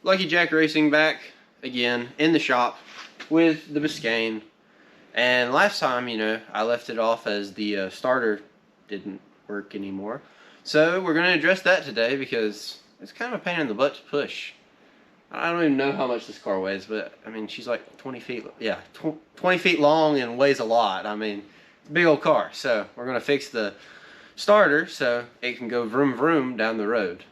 Lucky Jack Racing back again in the shop with the Biscayne. And last time, you know, I left it off as the starter didn't work anymore. So we're going to address that today because it's kind of a pain in the butt to push. I don't even know how much this car weighs, but I mean, she's like 20 feet, yeah, 20 feet long and weighs a lot. I mean, it's a big old car. So we're going to fix the starter so it can go vroom vroom down the road.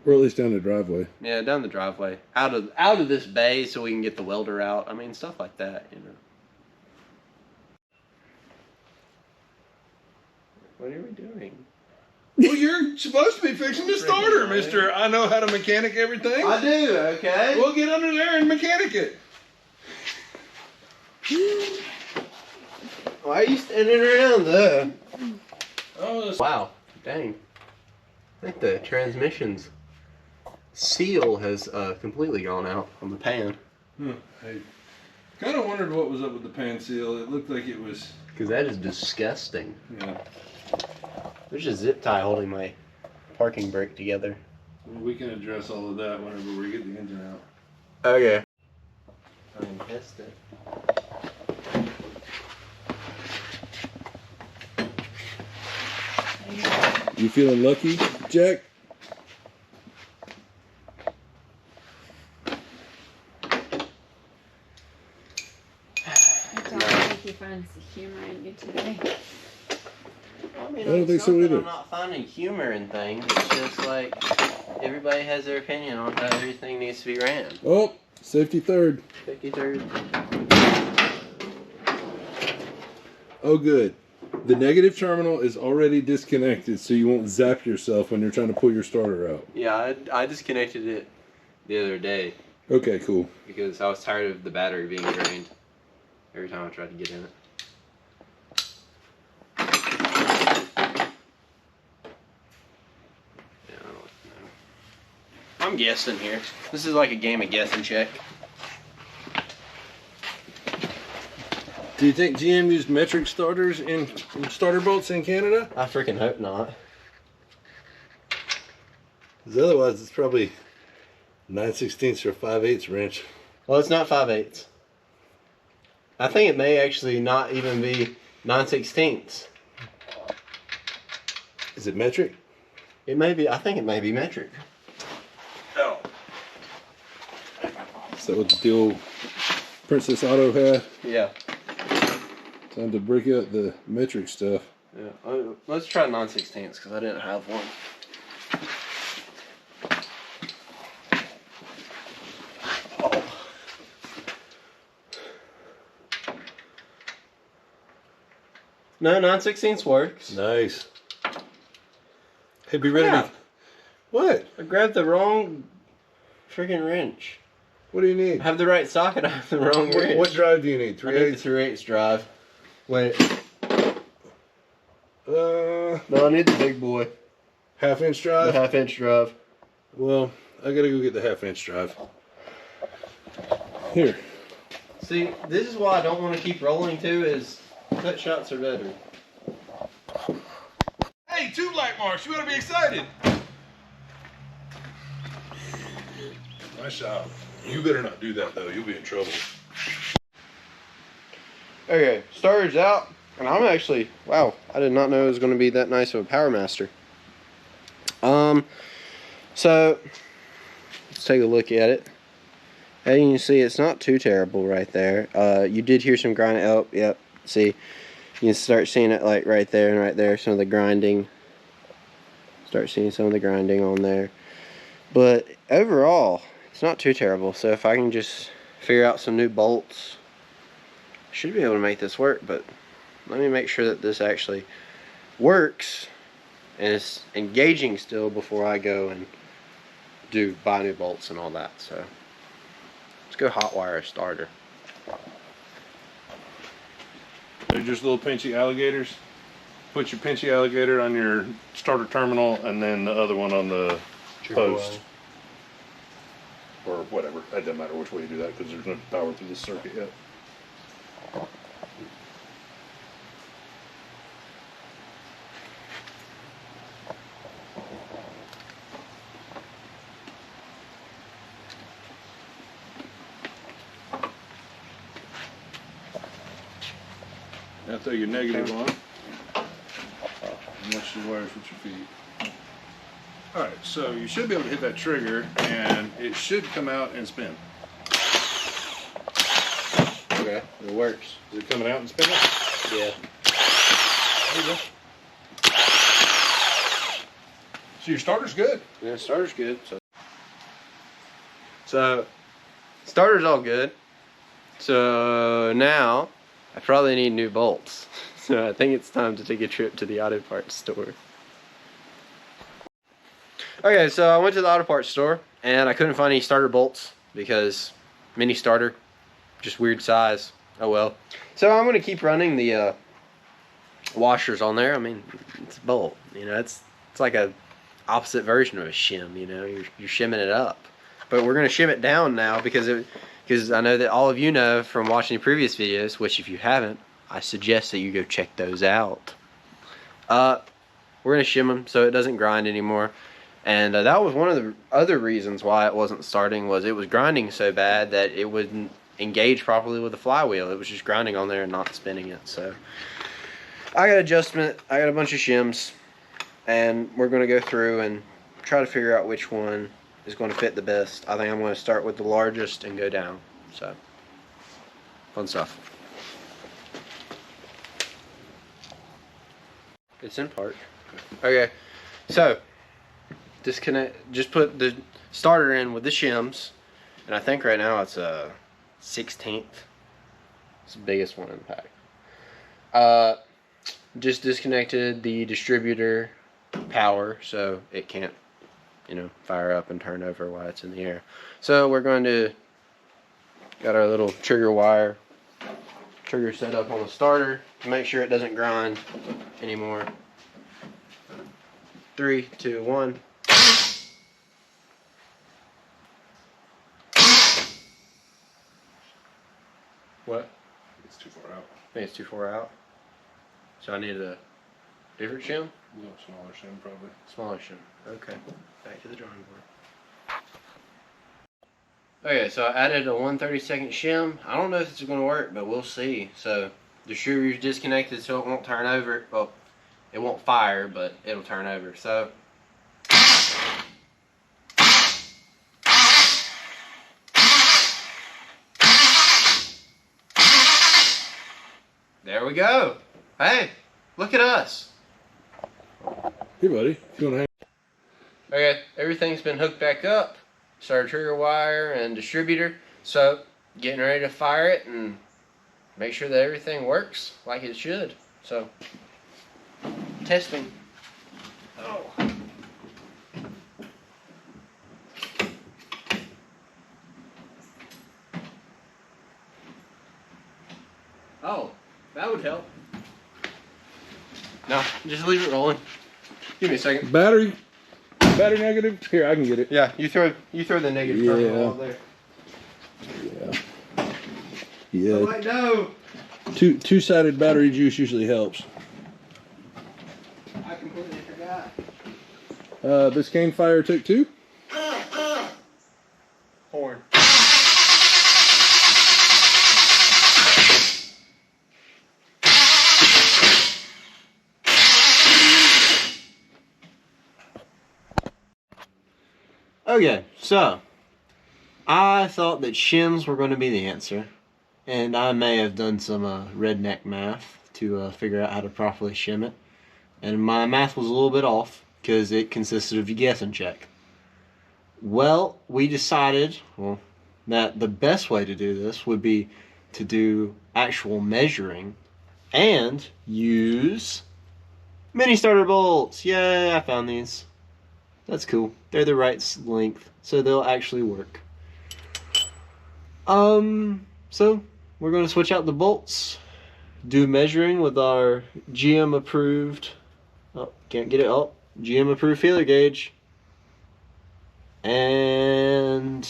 Or at least down the driveway. Yeah, down the driveway. Out of this bay so we can get the welder out. I mean, stuff like that, you know. What are we doing? Well, you're supposed to be fixing the starter, mister. I know how to mechanic everything. I do, okay. We'll get under there and mechanic it. Why are you standing around there? Oh, wow, dang. I think the transmission's seal has completely gone out on the pan. I kind of wondered what was up with the pan seal. It looked like it was... Because that is disgusting. Yeah. There's a zip tie holding my parking brake together. Well, we can address all of that whenever we get the engine out. Okay. I can test it. You feeling lucky, Jack? I don't think he finds the humor in you today. I mean, I don't think so either. I'm not finding humor in things. It's just like everybody has their opinion on how everything needs to be ran. Oh, safety third. 53rd. Oh, good. The negative terminal is already disconnected, so you won't zap yourself when you're trying to pull your starter out. Yeah, I disconnected it the other day Okay, cool. because I was tired of the battery being drained every time I tried to get in it. Yeah, I don't know. I'm guessing here. This is like a game of guess and check. Do you think GM used metric starters in starter bolts in Canada? I freaking hope not. Because otherwise it's probably 9/16 or 5/8 wrench. Well, it's not 5/8. I think it may actually not even be 9/16. Is it metric? It may be. I think it may be metric. Oh. Is that what the old Princess Auto had? Yeah. Time to break out the metric stuff. Yeah. Let's try 9/16 because I didn't have one. Oh. No, 9/16 works. Nice. Hey, be ready Yeah. to... What? I grabbed the wrong freaking wrench. What do you need? I have the right socket. I have the wrong wrench. What drive do you need? I need the 3/8 drive. Wait. No, I need the big boy. Half-inch The drive? 1/2-inch drive. Well, I gotta go get the half-inch drive. Here. See, this is why I don't want to keep rolling too, is cut shots are better. Hey, 2 black marks. You ought to be excited. Nice job. You better not do that, though. You'll be in trouble. Okay, starter's out, and I'm actually, wow, I did not know it was going to be that nice of a Power Master. So, let's take a look at it. As you can see, it's not too terrible right there. You did hear some grinding. Oh, yep, see, you can start seeing it like right there and right there, some of the grinding. Start seeing some of the grinding on there. But overall, it's not too terrible. So if I can just figure out some new bolts, I should be able to make this work. But let me make sure that this actually works and it's engaging still before I go and buy new bolts and all that. So let's go hot wire a starter. They're just little pinchy alligators. Put your pinchy alligator on your starter terminal and then the other one on the post. Or whatever. It doesn't matter which way you do that because there's no power through this circuit yet. Now throw your negative on. And watch the wires with your feet. Alright, so you should be able to hit that trigger and it should come out and spin. Okay, it works. Is it coming out and spinning? Yeah. There you go. So your starter's good. Yeah, starter's good. So starter's all good. So now I probably need new bolts. So I think it's time to take a trip to the auto parts store. Okay, so I went to the auto parts store and I couldn't find any starter bolts because mini starter, just weird size. Oh well. So I'm gonna keep running the washers on there. I mean, it's a bolt. You know, it's like a opposite version of a shim. You know, you're shimming it up, but we're gonna shim it down now because I know that all of you know from watching the previous videos. Which, if you haven't, I suggest that you go check those out. We're gonna shim them so it doesn't grind anymore. And that was one of the other reasons why it wasn't starting, was it was grinding so bad that it wouldn't engage properly with the flywheel. It was just grinding on there and not spinning it. So I got adjustment, I got a bunch of shims, and we're going to go through and try to figure out which one is going to fit the best. I think I'm going to start with the largest and go down. So fun stuff. It's in park. Okay, so disconnect, just put the starter in with the shims, and I think right now it's a 16th. It's the biggest one in the pack. Just disconnected the distributor power so it can't, you know, fire up and turn over while it's in the air. So we're going to got our little trigger set up on the starter to make sure it doesn't grind anymore. 3, 2, 1. What? It's too far out. I think it's too far out. So I need a different shim? A little smaller shim, probably. Smaller shim. Okay. Back to the drawing board. Okay, so I added a 1/32 shim. I don't know if it's going to work, but we'll see. So the distributor's disconnected so it won't turn over. Well, it won't fire, but it'll turn over. So there we go. Hey, look at us. Hey, buddy. You want to hang? Okay, everything's been hooked back up. Starter trigger wire and distributor. So, getting ready to fire it and make sure that everything works like it should. So, testing. Oh. Oh, that would help. No, just leave it rolling. Give me a second. Battery negative. Here, I can get it. Yeah, you throw the negative terminal over there. Yeah. Oh, wait, no. Two-sided battery juice usually helps. I completely forgot. Biscayne fire took 2. Horn. Okay, so I thought that shims were going to be the answer, and I may have done some redneck math to figure out how to properly shim it, and my math was a little bit off because it consisted of a guess and check. Well, we decided that the best way to do this would be to do actual measuring and use mini starter bolts. Yay, I found these. That's cool. They're the right length, so they'll actually work. So we're going to switch out the bolts, do measuring with our GM approved, GM approved feeler gauge, and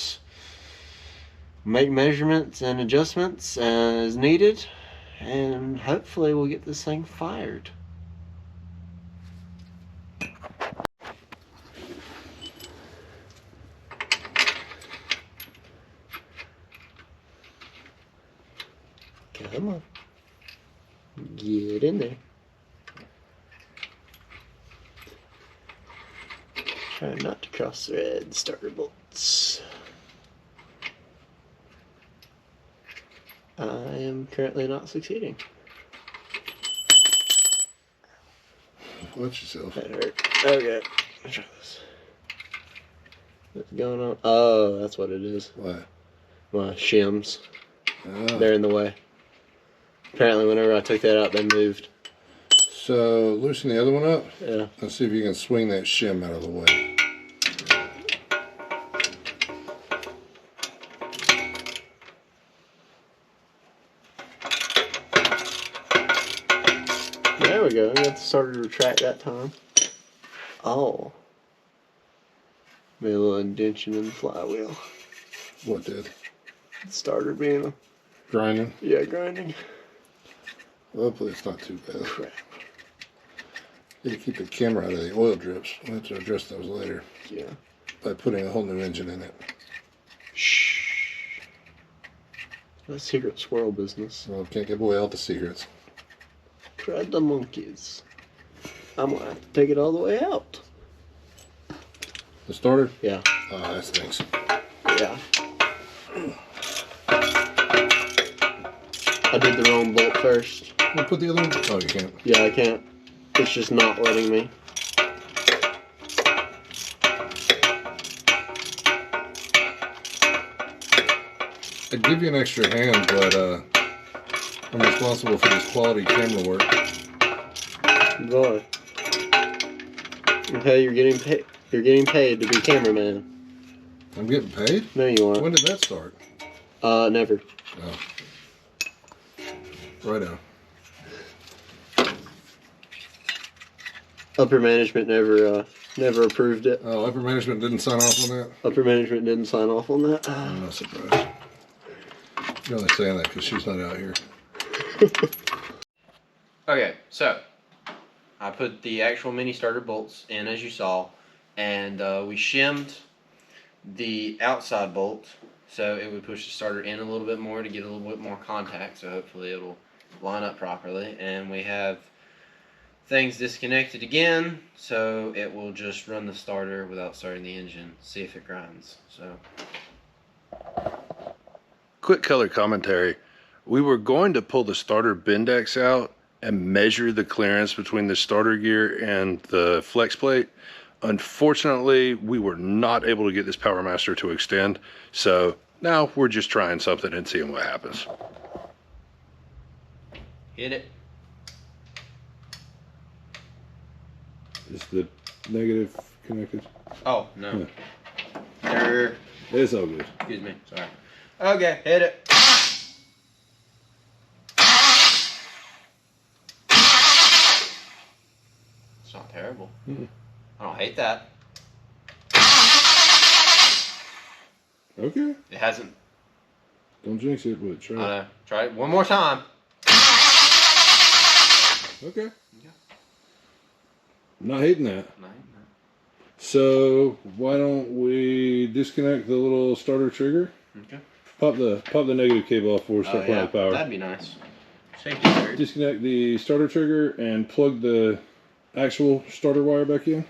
make measurements and adjustments as needed, and hopefully we'll get this thing fired. Come on. Get in there. Try not to cross thread starter bolts. I am currently not succeeding. Watch yourself. That hurt. Okay. Let's try this. What's going on? Oh, that's what it is. What? My shims. Oh. They're in the way. Apparently, whenever I took that out, they moved. So, loosen the other one up. Yeah. Let's see if you can swing that shim out of the way. There we go. I got the starter to retract that time. Oh. Made a little indention in the flywheel. What did? The starter being, Grinding? yeah, grinding. Hopefully it's not too bad. Crap. Need to keep the camera out of the oil drips. We'll have to address those later. Yeah. By putting a whole new engine in it. Shh. That's secret squirrel business. Well, can't give away all the secrets. Tried the monkeys. I'm gonna have to take it all the way out. The starter? Yeah. Oh, that stinks. Yeah. I did the wrong bolt first. Well, put the other one. Oh, you can't. Yeah, I can't. It's just not letting me. I'd give you an extra hand, but I'm responsible for this quality camera work. Boy. Okay, you're getting paid. You're getting paid to be cameraman. I'm getting paid? No, you aren't. When did that start? Never. Oh. Righto. Upper management never approved it. Oh, upper management didn't sign off on that? Upper management didn't sign off on that. I'm not surprised. You're only saying that because she's not out here. Okay, so I put the actual mini starter bolts in, as you saw, and we shimmed the outside bolt so it would push the starter in a little bit more to get a little bit more contact, so hopefully it'll line up properly. And we have things disconnected again, so it will just run the starter without starting the engine, see if it grinds. So, Quick color commentary. We were going to pull the starter Bendex out and measure the clearance between the starter gear and the flex plate. Unfortunately, we were not able to get this Power Master to extend, so now we're just trying something and seeing what happens. hit it. Is the negative connected? Oh, no. Error. It's all good. Excuse me, sorry. Okay, hit it. It's not terrible. Mm-mm. I don't hate that. Okay. It hasn't. Don't jinx it, but try. I know. Try it one more time. Okay. Yeah. Not hating that. No. So why don't we disconnect the little starter trigger? Okay. Pop the negative cable off before we start playing with power. That'd be nice. Safety first. Disconnect the starter trigger and plug the actual starter wire back in.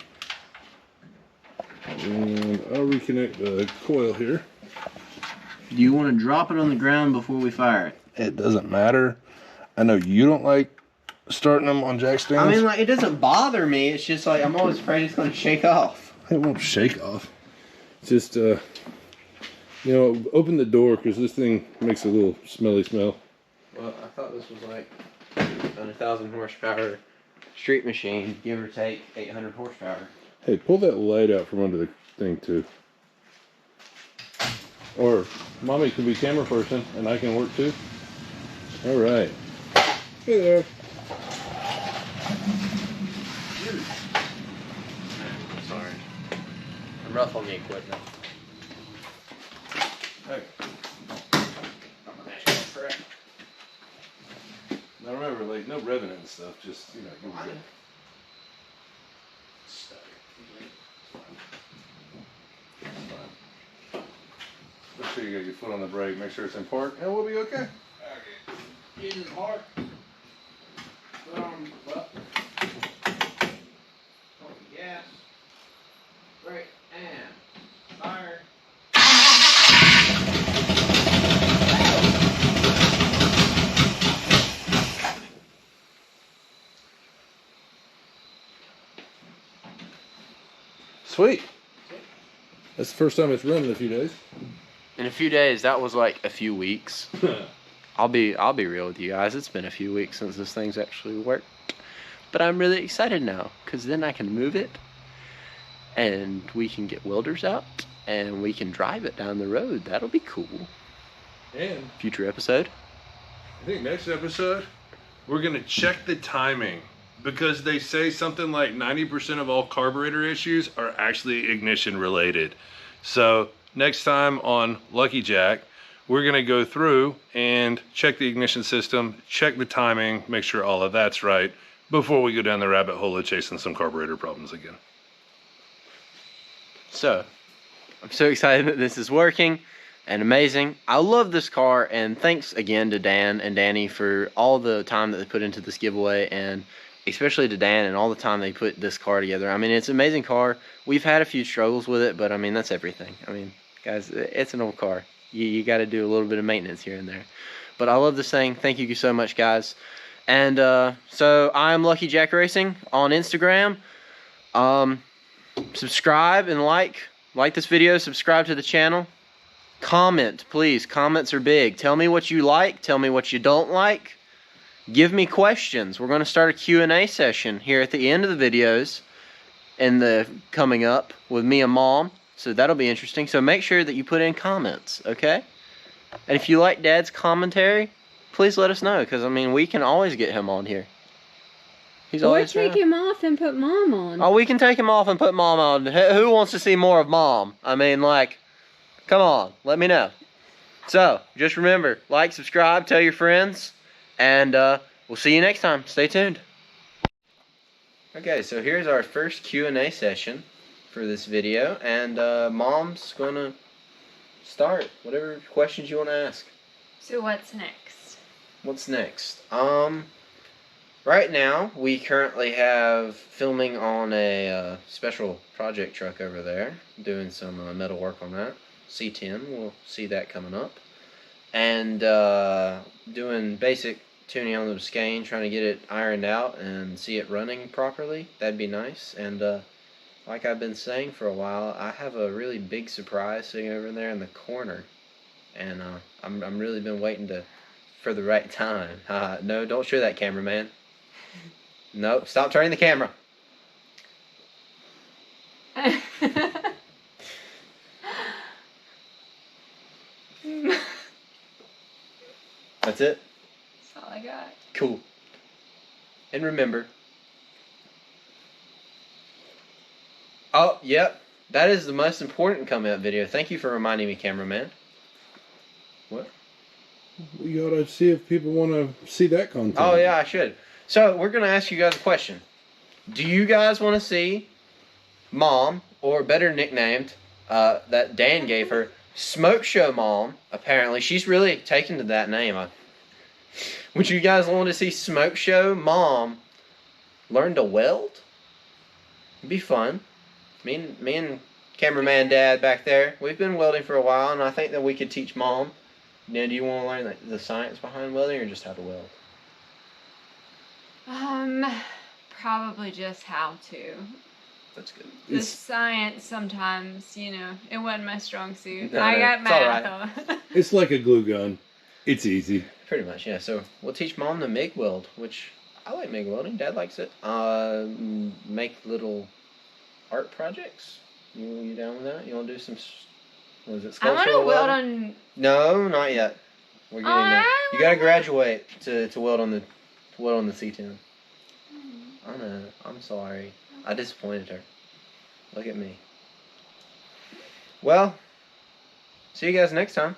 And I'll reconnect the coil here. Do you want to drop it on the ground before we fire it? It doesn't matter. I know you don't like starting them on jack stands. I mean, like, it doesn't bother me. It's just like I'm always afraid it's going to shake off. It won't shake off. Just, you know, open the door because this thing makes a little smelly smell. Well, I thought this was like a 1,000 horsepower street machine, give or take 800 horsepower. Hey, pull that light out from under the thing too. Or mommy can be camera person and I can work too. All right. Hey there. Sorry. I'm rough on the equipment. Hey. Now remember, like, no revving and stuff. Just, you know, you'll be good. Make sure you got your foot on the brake. Make sure it's in park, and we'll be okay. Okay. Engine park. Gas, brake, and fire. Sweet. That's the first time it's run in a few days. In a few days, that was like a few weeks. I'll be real with you guys. It's been a few weeks since this thing's actually worked. But I'm really excited now, because then I can move it, and we can get welders out, and we can drive it down the road. That'll be cool. And Future episode. I think next episode, we're going to check the timing. Because they say something like 90% of all carburetor issues are actually ignition related. So next time on Lucky Jack, we're going to go through and check the ignition system, check the timing, make sure all of that's right before we go down the rabbit hole of chasing some carburetor problems again. So, I'm so excited that this is working and amazing. I love this car, and thanks again to Dan and Danny for all the time that they put into this giveaway, and especially to Dan and all the time they put this car together. I mean, it's an amazing car. We've had a few struggles with it, but I mean, that's everything. I mean, guys, it's an old car. You got to do a little bit of maintenance here and there. But I love this thing. Thank you so much, guys. And so I'm Lucky Jack Racing on Instagram. Subscribe and like this video. Subscribe to the channel. Comment, please. Comments are big. Tell me what you like. Tell me what you don't like. Give me questions. We're going to start a Q&A session here at the end of the videos and the coming up with me and Mom. So that'll be interesting. So make sure that you put in comments, okay? And if you like Dad's commentary, please let us know, because I mean, we can always get him on here. He's Or always take him off and put Mom on. Oh, we can take him off and put Mom on. Who wants to see more of Mom? I mean, like, come on, let me know. So, just remember, like, subscribe, tell your friends, and we'll see you next time. Stay tuned. Okay, so here's our first Q&A session for this video, and Mom's gonna start whatever questions you want to ask. So what's next? What's next? Right now we currently have filming on a special project truck over there, doing some metal work on that. C10, we'll see that coming up, and doing basic tuning on the Biscayne, trying to get it ironed out and see it running properly. That'd be nice. And like I've been saying for a while, I have a really big surprise sitting over there in the corner, and I'm really been waiting for the right time. No, don't show that, cameraman. Nope, stop turning the camera. That's it? That's all I got. Cool. And remember... Oh, yep. That is the most important coming-up video. Thank you for reminding me, cameraman. What? We gotta see if people want to see that content. Oh, yeah, I should. So, we're going to ask you guys a question. Do you guys want to see Mom, or better nicknamed, that Dan gave her, Smoke Show Mom, apparently. She's really taken to that name. Would you guys want to see Smoke Show Mom learn to weld? It'd be fun. Me and cameraman Dad back there, we've been welding for a while, and I think that we could teach Mom. Now, do you want to learn the science behind welding, or just how to weld? Probably just how to. That's good. The science sometimes, you know, it wasn't my strong suit. No, I got it's all math. It's like a glue gun. It's easy. Pretty much, yeah. So we'll teach Mom to MIG weld, which I like MIG welding. Dad likes it. Make little art projects. You down with that? You want to do some? What is it? I want to sculptural weld welding? on. No, not yet. We're getting there. You gotta graduate to weld on the C10. I know. I'm sorry. I disappointed her. Look at me. Well, see you guys next time.